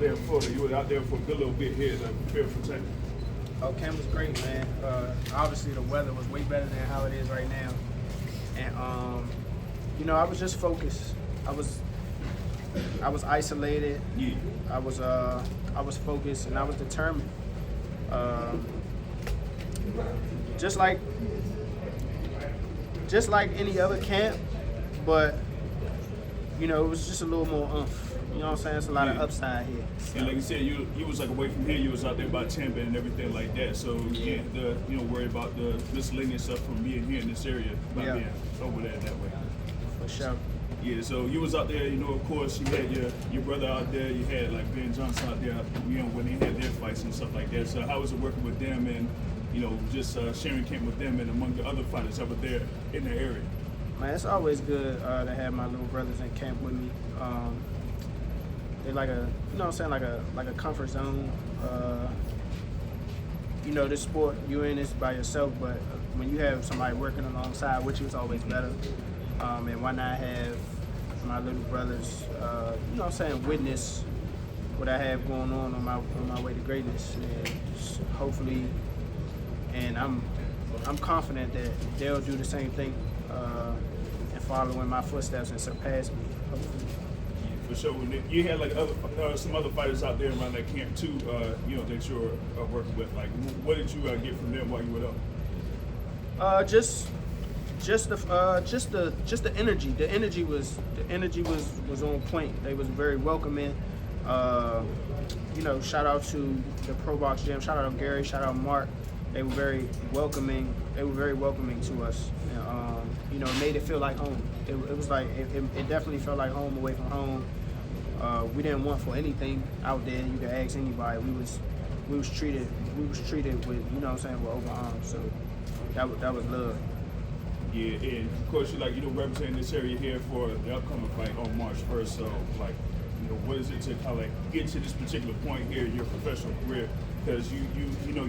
There in Florida, you were out there for a good little bit here to prepare for Texas. Oh, camp was great, man. Obviously, the weather was way better than how it is right now, and I was just focused. I was isolated. Yeah. I was focused, and I was determined. Just like any other camp, but it was just a little more oomph. You know what I'm saying? It's a lot of upside here. So. And like you said, you was like away from here. You was out there by Tampa and everything like that. So you can't worry about the miscellaneous stuff from being here in this area, about being over there that way. For sure. Yeah. So you was out there. Of course, you had your brother out there. You had like Ben Johnson out there. When they had their fights and stuff like that. So how was it working with them and just sharing camp with them and among the other fighters that were there in the area? Man, it's always good to have my little brothers in camp with me. They're like a, like a comfort zone. This sport, you're in this by yourself, but when you have somebody working alongside with you, it's always better. And why not have my little brothers, witness what I have going on my way to greatness, and hopefully, and I'm confident that they'll do the same thing and follow in my footsteps and surpass me. Hopefully. For sure. You had like some other fighters out there around that camp too. That you're working with. Like, what did you get from them while you were up? Just the energy. The energy was on point. They was very welcoming. Shout out to the Pro Box Gym. Shout out to Gary. Shout out Mark. They were very welcoming. They were very welcoming to us. And, it made it feel like home. It was like it definitely felt like home away from home. We didn't want for anything out there. You could ask anybody. We was treated with with open arms. So that was love. Yeah, and of course you representing this area here for the upcoming fight on March 1st. So what is it to kind of like get to this particular point here in your professional career? Because you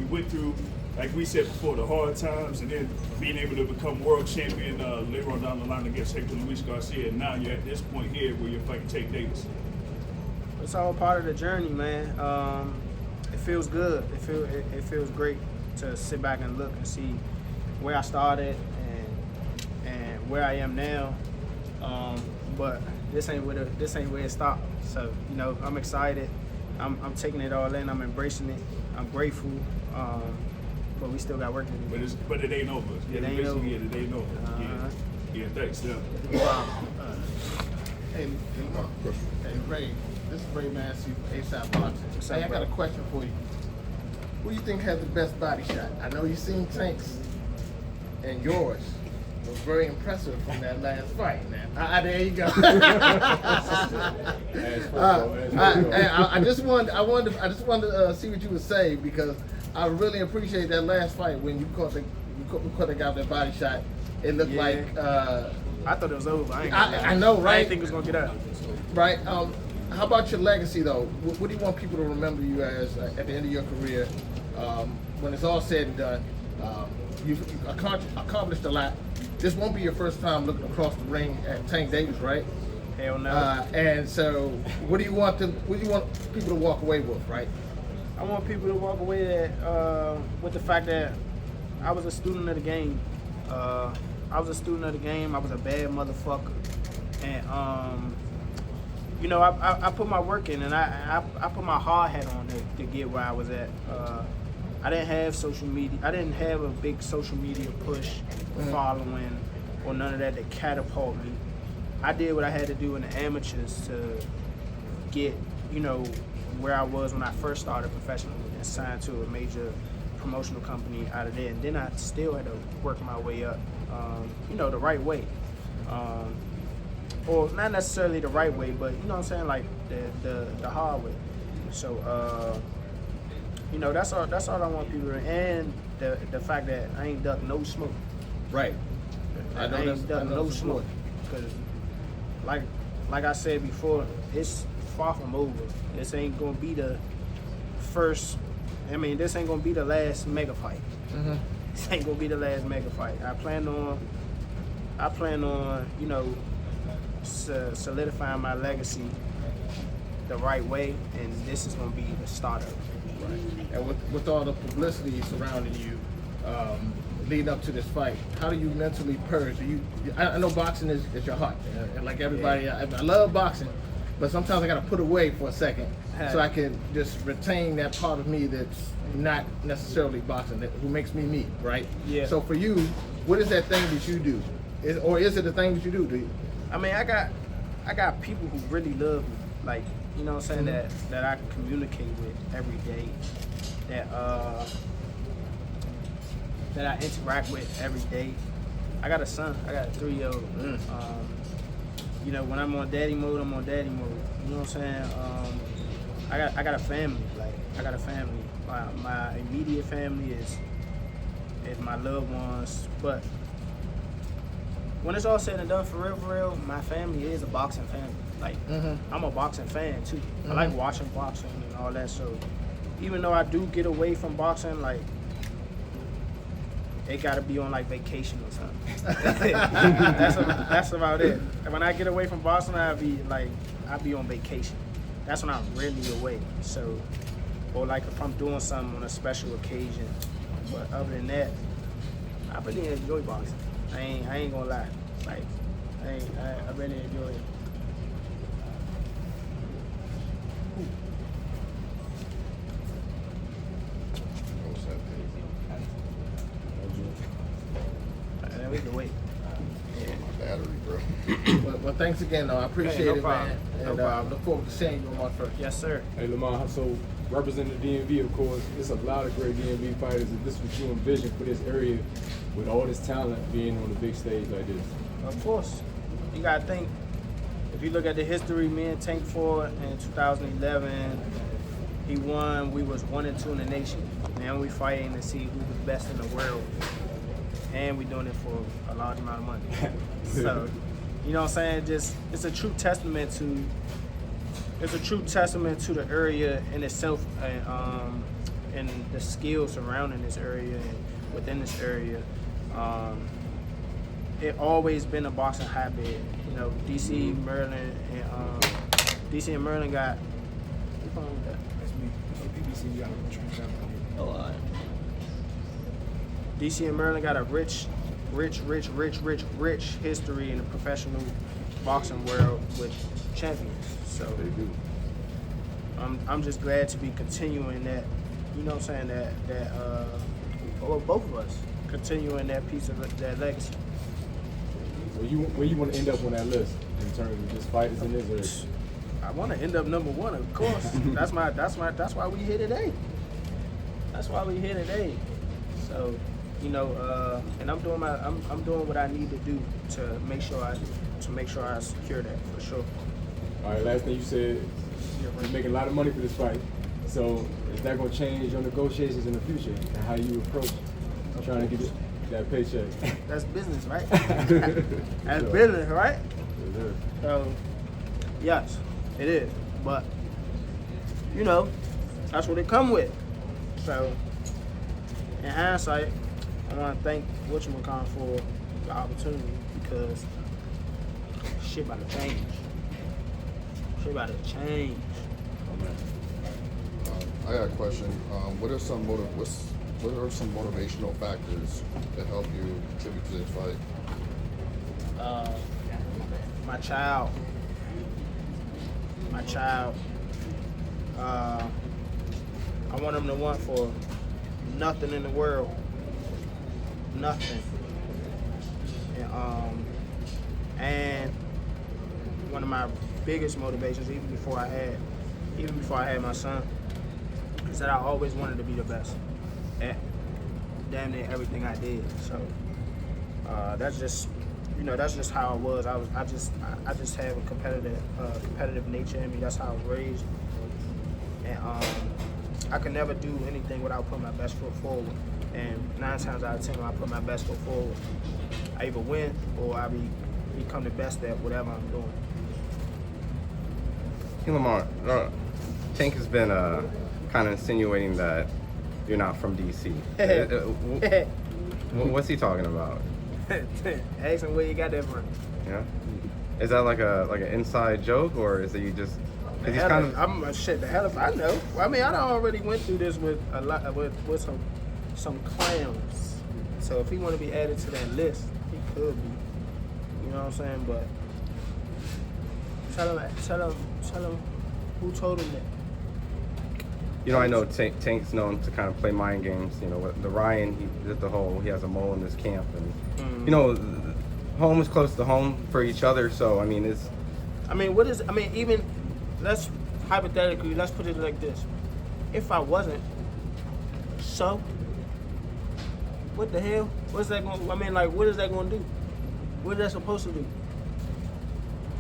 went through, like we said before, the hard times, and then being able to become world champion later on down the line against Hector Luis Garcia, and now you're at this point here where you're fighting Tank Davis. It's all part of the journey, man. It feels good. It feels great to sit back and look and see where I started and where I am now. But this ain't where it stopped. So I'm excited. I'm taking it all in. I'm embracing it. I'm grateful. But we still got work to do. But it ain't over. It ain't over. Yeah, it ain't over. Yeah, thanks. Yeah. Hey, Ray. This is Ray Massey from ASAP Boxing. Hey, I got a question for you. Who do you think has the best body shot? I know you've seen Tank's, and yours was very impressive from that last fight, man. There you go. I just wanted to see what you would say, because I really appreciate that last fight when you caught the guy with that body shot. It looked like I thought it was over. I know, right? I didn't think it was gonna get out. Right. How about your legacy, though? What do you want people to remember you as at the end of your career? When it's all said and done, you've accomplished a lot. This won't be your first time looking across the ring at Tank Davis, right? Hell no. And so, what do you want people to walk away with, right? I want people to walk away with the fact that I was a student of the game. I was a bad motherfucker, and I put my work in, and I put my hard hat on to get where I was at. I didn't have social media. I didn't have a big social media push, following, or none of that to catapult me. I did what I had to do in the amateurs to get, where I was when I first started professionally and signed to a major promotional company out of there. And then I still had to work my way up, the right way. Or not necessarily the right way, but like the hard way. So that's all I want people to, and the fact that I ain't duck no smoke. Right. I ain't duck no smoke, because like I said before, it's far from over. This ain't gonna be the first. This ain't gonna be the last mega fight. Mm-hmm. This ain't gonna be the last mega fight. I plan on solidifying my legacy the right way, and this is gonna be the start of it. Right. And with all the publicity surrounding you, leading up to this fight, how do you mentally purge? I know boxing is your heart, and like everybody, I love boxing, but sometimes I gotta put away for a second so I can just retain that part of me that's not necessarily boxing, who makes me me, right? Yeah. So for you, what is that thing that you do? Or is it a thing that you do? I mean, I got people who really love me, like, you know what I'm saying, that I communicate with every day, that I interact with every day. I got a son. I got a 3-year-old. You know, when I'm on daddy mode, I'm on daddy mode. You know what I'm saying? I got a family. Like, I got a family. My immediate family is my loved ones. But when it's all said and done, for real, my family is a boxing family. Like, I'm a boxing fan too. I like watching boxing and all that. So even though I do get away from boxing, like, it gotta be on like vacation or something. That's about it. And when I get away from boxing, I be on vacation. That's when I'm really away. So, or like if I'm doing something on a special occasion. But other than that, I really enjoy boxing. I ain't gonna lie. Like, I really enjoy it. We can wait. My battery, bro. Well, thanks again, though. I appreciate no it, problem. man. No And problem. look forward to seeing you on March 1st. Yes, sir. Hey Lamont, so representing the DMV, of course, there's a lot of great DMV fighters. Is this what you envision for this area with all this talent being on a big stage like this? Of course. You gotta think, if you look at the history, me and Tank fought in 2011. He won. We was 1-2 in the nation. Now we fighting to see who's the best in the world. And we doing it for a large amount of money. So, you know what I'm saying? It's a true testament to the area in itself, and the skills surrounding this area and within this area. It always been a boxing hotbed. You know, DC, Maryland, and DC and Maryland got. What's wrong with that? That's me. PBC got a train down here. Oh, all right. DC and Maryland got a rich history in the professional boxing world with champions. So They do. I'm just glad to be continuing that. You know what I'm saying? Well, both of us continuing that piece of that legacy. Where you want to end up on that list in terms of just fighters in this area? I want to end up number one, of course. That's why we here today. That's why we here today. So, you know, and I'm doing what I need to do to make sure I secure that for sure. All right, last thing you said, you're making a lot of money for this fight. So is that going to change your negotiations in the future and how you approach trying to get that paycheck? That's business, right? That's business, right? Yes, sir. So, yes, it is. But, you know, that's what it come with. So, in hindsight, I want to thank whatchamacallit for the opportunity, because shit about to change. Shit about to change. I got a question. What are some motivational factors that help you contribute to this fight? My child. I want him to want for nothing in the world. Nothing. And one of my biggest motivations, even before I had my son, is that I always wanted to be the best at damn near everything I did. So that's just how I was. I just have a competitive nature in me. That's how I was raised, and I could never do anything without putting my best foot forward. And 9 times out of 10, when I put my best foot forward, I either win or I become the best at whatever I'm doing. Hey Lamont, Tank has been kind of insinuating that you're not from DC. What's he talking about? Ask him where you got that from. Yeah, is that like an inside joke, or is it you just 'Cause he's kind of. I'm shit. The hell if I know. Well, I mean, I done already went through this with a lot with some clowns. So if he want to be added to that list, he could be. You know what I'm saying? But tell him who told him that. You know, I know Tank's known to kind of play mind games. You know, with the Ryan, he did the whole, he has a mole in this camp. And, you know, home is close to home for each other. So, I mean, it's... even, let's put it like this. If I wasn't, so, what the hell? What's that going to, what is that going to do? What is that supposed to do?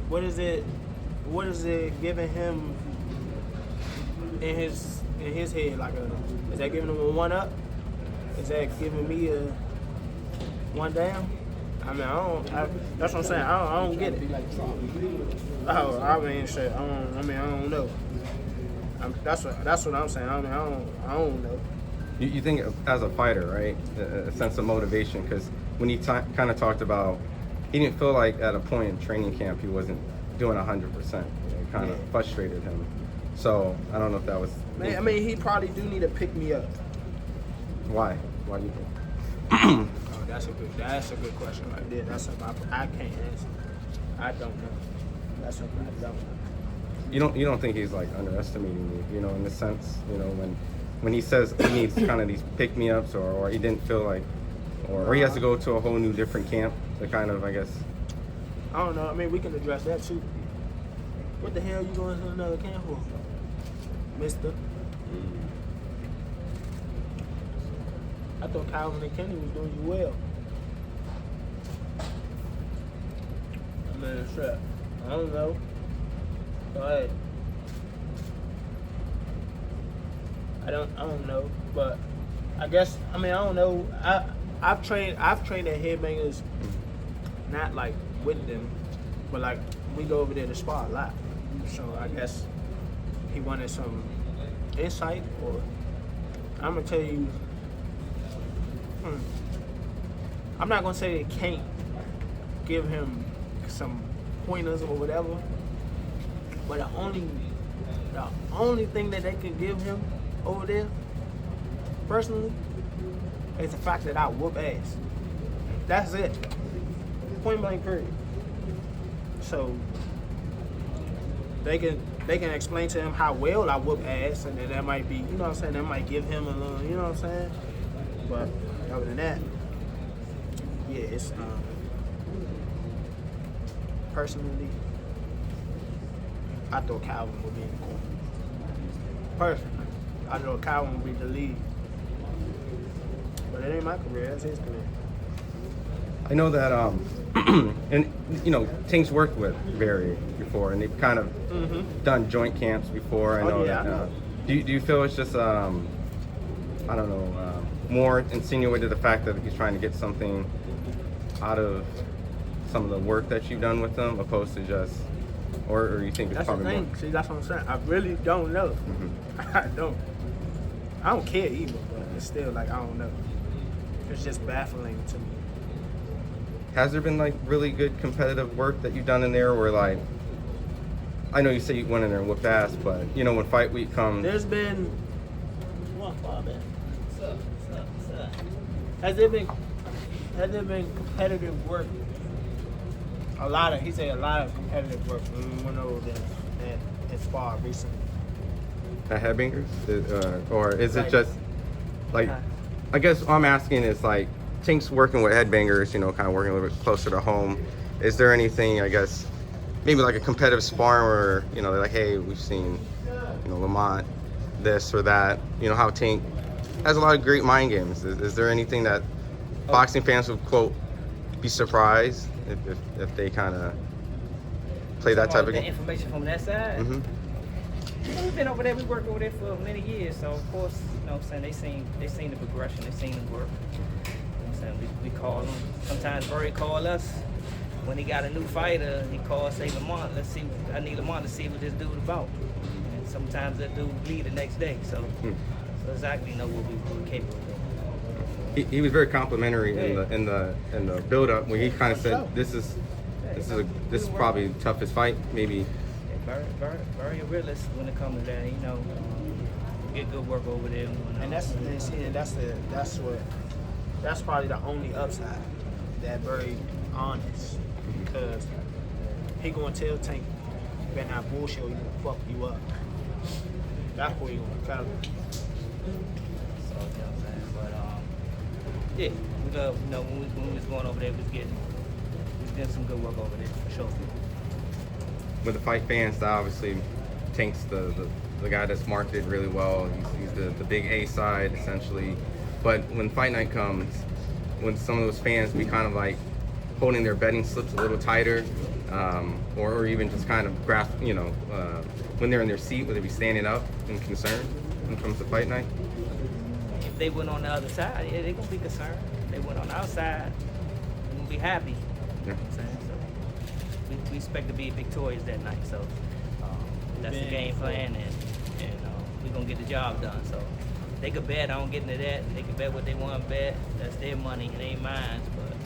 What is it giving him in his head? Is that giving him a 1-up? Is that giving me a 1 down? I mean, that's what I'm saying. I don't get it. Oh, I mean, shit. I don't know. That's what I'm saying. I don't know. You think as a fighter, right? A sense of motivation, because when he kind of talked about, he didn't feel like at a point in training camp he wasn't doing 100%. It kind of frustrated him. So I don't know if that was. I mean, he probably do need to pick me up. Why? Why do you think? Oh, that's a good question right there. That's something I can't answer. I don't know. That's something I don't know. You don't think he's like underestimating you? You know, in the sense, you know, when he says he needs kind of these pick me ups, or he didn't feel like, or he has to go to a whole new different camp to kind of, I guess. I don't know. I mean, we can address that too. What the hell you going to another camp for, mister? I thought Calvin and Kenny was doing you well. I mean, shit. I don't know. Go ahead. I don't know, but I guess I don't know. I've trained at Headbangers, not like with them, but like we go over there to spar a lot. So I guess he wanted some insight, or I'm gonna tell you. I'm not gonna say they can't give him some pointers or whatever, but the only thing that they can give him over there, personally, is the fact that I whoop ass. That's it. Point blank period. So they can explain to him how well I whoop ass, and then that might be, you know what I'm saying, that might give him a little, you know what I'm saying? But other than that, yeah, it's personally, I thought Calvin would be in the corner. Personally, I thought Calvin would be the lead. But it ain't my career, that's his career. I know that, and you know, Tank's worked with Barry before, and they've kind of done joint camps before. I know that. I know. Do you feel it's just, I don't know, more insinuated the fact that he's trying to get something out of some of the work that you've done with them, opposed to just, or you think it's That's the probably thing. more? See, that's what I'm saying. I really don't know. I don't care either, but it's still like, I don't know. It's just baffling to me. Has there been like really good competitive work that you've done in there, where like, I know you say you went in there and whooped ass, but you know when fight week comes, There's been Has there been competitive work? He said a lot of competitive work when we went over there and sparred recently. at Headbangers, or is it Like- just like? I guess what I'm asking is like, Tank's working with Headbangers, you know, kind of working a little bit closer to home. Is there anything, I guess, maybe like a competitive sparring where, you know, they're like, hey, we've seen, you know, Lamont, this or that, you know, how Tank has a lot of great mind games. Is there anything that boxing fans would, quote, be surprised if they kind of play that type of the game? information from that side. Mm-hmm. We've been over there. We worked over there for many years. So of course, you know what I'm saying, they seen the progression. They seen the work. You know what I'm saying? We call them. Sometimes Barry call us when he got a new fighter. He calls, say, Lamont, let's see. I need Lamont to see what this dude about. And sometimes that dude leave the next day. So exactly know what we're capable of. He was very complimentary in the build up when he kind of said, this is probably the toughest fight maybe very realist when it comes to that. You know, get good work over there. And that's probably the only upside. That very honest, because he gonna tell Tank, you better not bullshit or he gonna fuck you up. That's what he gonna tell him. So, you know what I'm saying? But, yeah, we love, you know, when we was going over there, we was getting some good work over there, for sure. With the fight fans, obviously, Tank's the guy that's marketed really well. He's the big A side, essentially. But when fight night comes, when some of those fans be kind of like holding their betting slips a little tighter, or even just kind of when they're in their seat, would they be standing up in concern when it comes to fight night? If they went on the other side, yeah, they're gonna be concerned. If they went on our side, they're gonna be happy. Yeah. You know what I'm saying? So we expect to be victorious that night. So that's the game plan, and we're gonna get the job done. So they could bet. I don't get into that. They can bet what they want to bet. That's their money. It ain't mine. But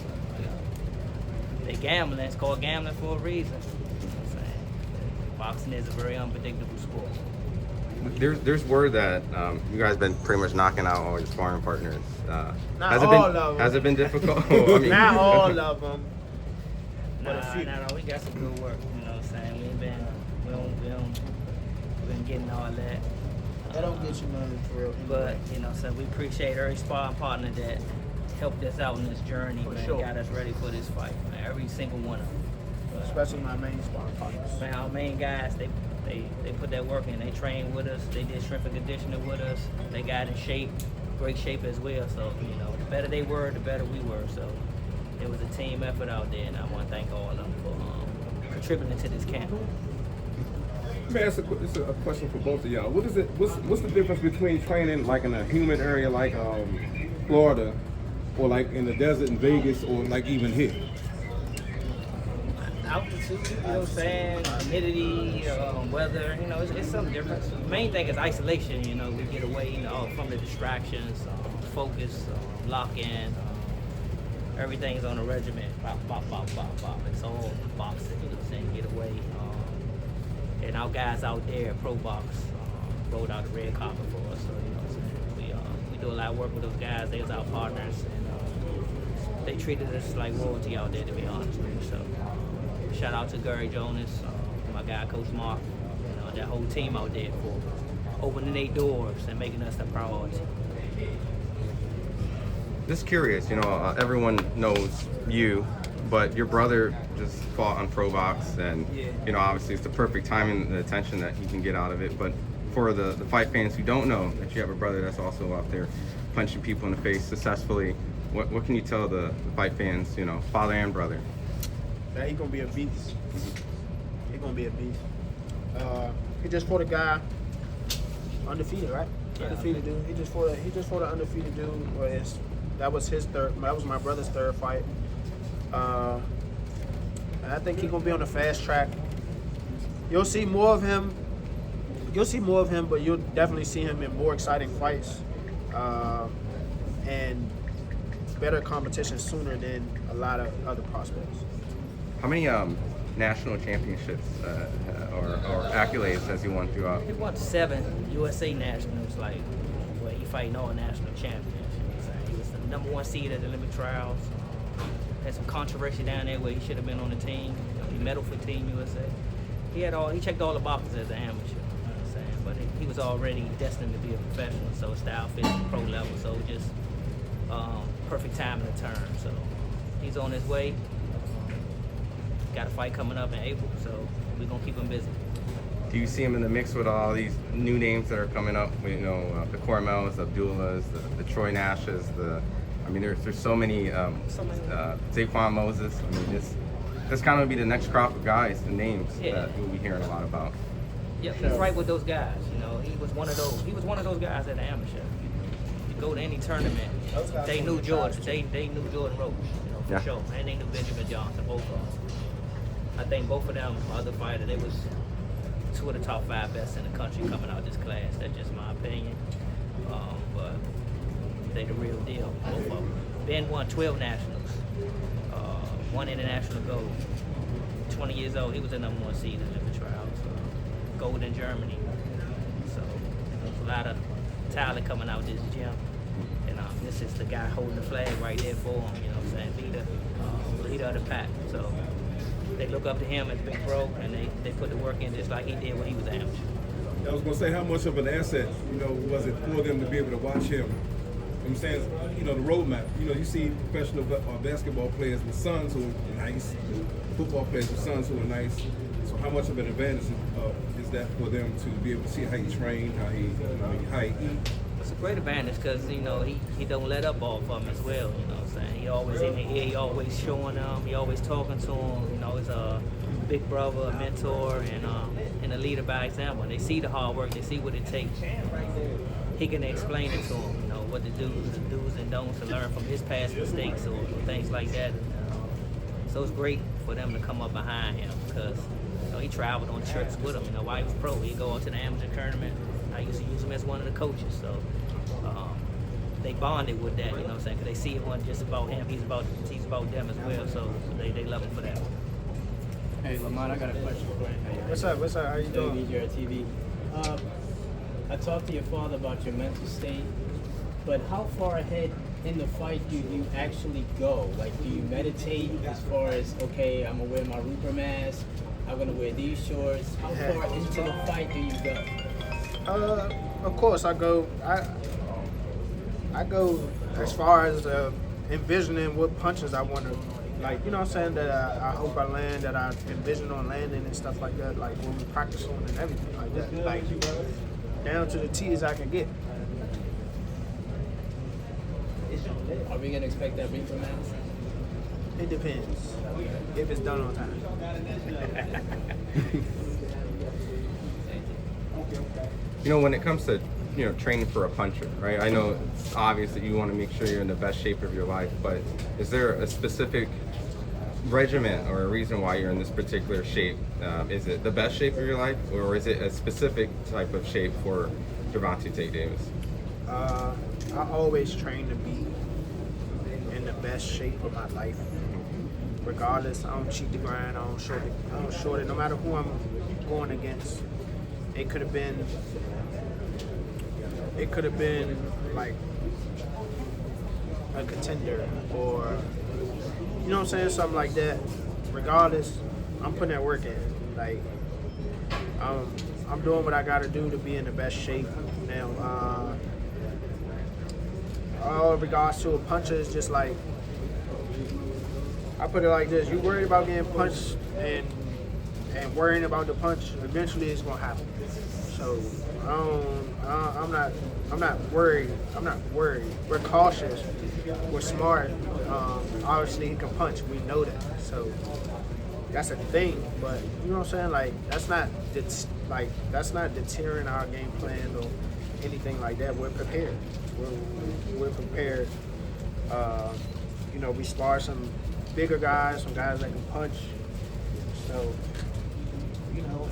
they gambling. It's called gambling for a reason. You know what I'm saying? Boxing is a very unpredictable sport. There's word that you guys been pretty much knocking out all your sparring partners. Not all of them. Has it been difficult? I mean, not all of them. But a few. Nah, we got some good work. You know what I'm saying? We been getting all that. That don't get you nothing for real. But, you know, so we appreciate every sparring partner that helped us out in this journey, For man. sure. Got us ready for this fight, man. Every single one of them. Especially my main sparring partners. Man, our main guys, they put that work in. They trained with us. They did strength and conditioning with us. They got in shape, great shape as well. So, you know, the better they were, the better we were. So it was a team effort out there, and I want to thank all of them for contributing to this camp. Man, it's a question for both of y'all. What's the difference between training like in a humid area like Florida, or like in the desert in Vegas, or like even here? Altitude, you know what I'm saying? Humidity, weather, you know, it's something different. The main thing is isolation, you know, we get away, you know, from the distractions, focus, lock in, everything's on a regimen, bop, bop, bop, bop, bop. It's all boxing, you know what I'm saying? Get away. And our guys out there, Pro Box, rolled out the red carpet for us, so, you know what I'm saying? We do a lot of work with those guys, they was our partners, and they treated us like royalty out there, to be honest with you, so. Shout out to Gary Jonas, my guy Coach Mark, you know, that whole team out there for opening their doors and making us the priority. just curious, you know, everyone knows you, but your brother just fought on Pro Box, and you know, obviously it's the perfect timing and the attention that you can get out of it. But for the fight fans who don't know that you have a brother that's also out there punching people in the face successfully, what can you tell the fight fans, you know, father and brother? That he gonna be a beast. He gonna be a beast. He just fought a guy undefeated, right? Yeah. Undefeated dude. He just fought an undefeated dude. That was my brother's third fight. And I think he's gonna be on the fast track. You'll see more of him. But you'll definitely see him in more exciting fights and better competition sooner than a lot of other prospects. How many national championships or accolades has he won throughout? He won 7 USA nationals, like where he fighting all national champions. You know what I'm saying? He was the #1 seed at the Olympic trials. Had some controversy down there where he should have been on the team. You know, he medaled for Team USA. He checked all the boxes as an amateur. You know what I'm saying? But he was already destined to be a professional, so style fit at the pro level. So just perfect timing to turn. So he's on his way. Got a fight coming up in April, so we're gonna keep him busy. Do you see him in the mix with all these new names that are coming up? You know, the Cormels, the Abdullahs, the Troy Nashes. There's so many. Zaquan Moses. I mean, this kind of be the next crop of guys, the names that we'll be hearing a lot about. Yeah, he's right with those guys. You know, he was one of those. He was one of those guys at the amateur. You go to any tournament, they knew Jordan. They knew Jordan Roach. You know, for sure. And they knew Benjamin Johnson. Both of them. I think both of them, other fighters, they was 2 of the top 5 best in the country coming out of this class. That's just my opinion. But they the real deal, both of them. Ben won 12 nationals, 1 international gold. 20 years old, he was the #1 seed in the Olympic trials. gold in Germany. So there's a lot of talent coming out this gym. And this is the guy holding the flag right there for him, you know what I'm saying, leader of the pack. So they look up to him as big bro, and they put the work in just like he did when he was an amateur. I was gonna say, how much of an asset, was it for them to be able to watch him? I'm saying, the roadmap. You see professional basketball players with sons who are nice, football players with sons who are nice. So how much of an advantage is that for them to be able to see how he trained, how he eat? It's a great advantage because he don't let up off of him as well. You know what I'm saying? He always in the ear. He always showing them. He always talking to them. He's a big brother, a mentor, and a leader by example. They see the hard work. They see what it takes. He can explain it to them. What the do's and don'ts to learn from his past mistakes or things like that. So it's great for them to come up behind him because he traveled on trips with him. While he was pro, he'd go out to the amateur tournament. I used to use him as one of the coaches. So they bonded with that, you know what I'm saying? Because they see it wasn't just about him, he's about them as well. So they love him for that. Hey, Lamont, I got a question for you. What's up? How you doing? You're TV. I talked to your father about your mental state, but how far ahead in the fight do you actually go? Like, do you meditate as far as, okay, I'm gonna wear my Rupert mask, I'm gonna wear these shorts? How far into the fight do you go? Of course, I go as far as envisioning what punches I want to, like, you know what I'm saying, that I hope I land, that I envision on landing and stuff like that, like when we practice on and everything like that, like down to the T as I can get. Are we gonna expect that Rupert mask? It depends if it's done on time. When it comes to training for a puncher, right? I know it's obvious that you want to make sure you're in the best shape of your life, but is there a specific regimen or a reason why you're in this particular shape? Is it the best shape of your life, or is it a specific type of shape for Gervonta Davis? I always train to be in the best shape of my life. Regardless, I don't cheat the grind, I don't short it. No matter who I'm going against, it could have been like a contender or you know what I'm saying, something like that. Regardless, I'm putting that work in. Like I'm doing what I got to do to be in the best shape. Now, all in regards to a puncher, is just like, I put it like this: you worried about getting punched and worrying about the punch, eventually it's gonna happen. So I'm not worried. We're cautious. We're smart. Obviously he can punch. We know that. So that's a thing. But you know what I'm saying? Like that's not deterring our game plan or anything like that. We're prepared. We're prepared. We spar some bigger guys, some guys that can punch. So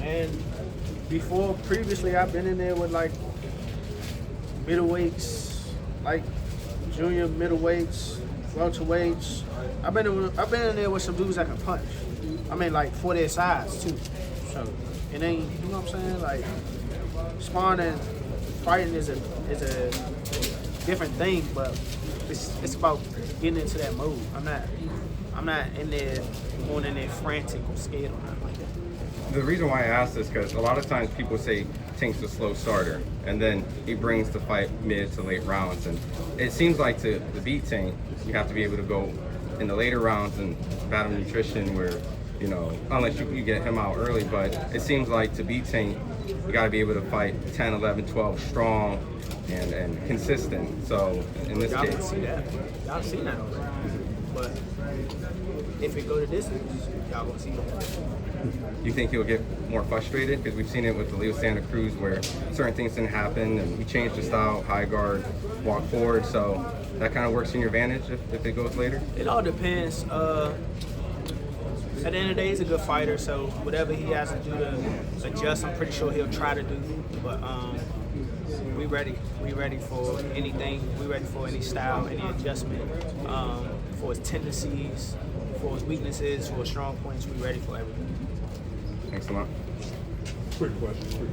and previously I've been in there with like middleweights, like junior middleweights, welterweights. I've been in there with some dudes that can punch. I mean, like for their size too. So it ain't, you know what I'm saying? Like sparring and fighting is a different thing, but it's about getting into that mode. I'm not in there going in there frantic or scared or nothing like that. The reason why I ask this because a lot of times people say Tank's a slow starter, and then he brings the fight mid to late rounds, and it seems like to beat Tank, you have to be able to go in the later rounds and battle nutrition where, unless you get him out early, but it seems like to beat Tank, you got to be able to fight 10, 11, 12 strong and consistent. So in this y'all case, can see that. Y'all seen that already. But if it go to distance, y'all gonna see that. you think he'll get more frustrated? Because we've seen it with the Leo Santa Cruz where certain things didn't happen and we changed the style, high guard, walk forward. So that kind of works in your advantage if it goes later? It all depends. At the end of the day, he's a good fighter, so whatever he has to do to adjust, I'm pretty sure he'll try to do. But we ready. We ready for anything. We ready for any style, any adjustment, for his tendencies, for his weaknesses, for his strong points. We ready for everything. Thanks a lot. Quick question.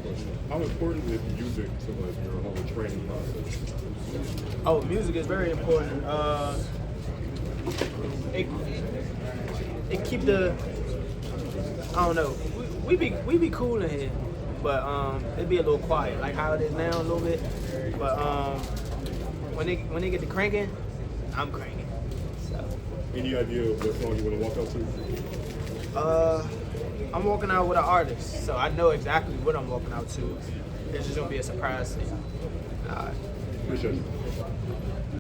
How important is music to like your whole training process? Oh, music is very important. It keep the, I don't know. We be cool in here, but it'd be a little quiet, like how it is now a little bit. But when they get to cranking, I'm cranking. So. Any idea of what song you want to walk out to? I'm walking out with an artist, so I know exactly what I'm walking out to. It's just gonna be a surprise to you. All right. Appreciate you.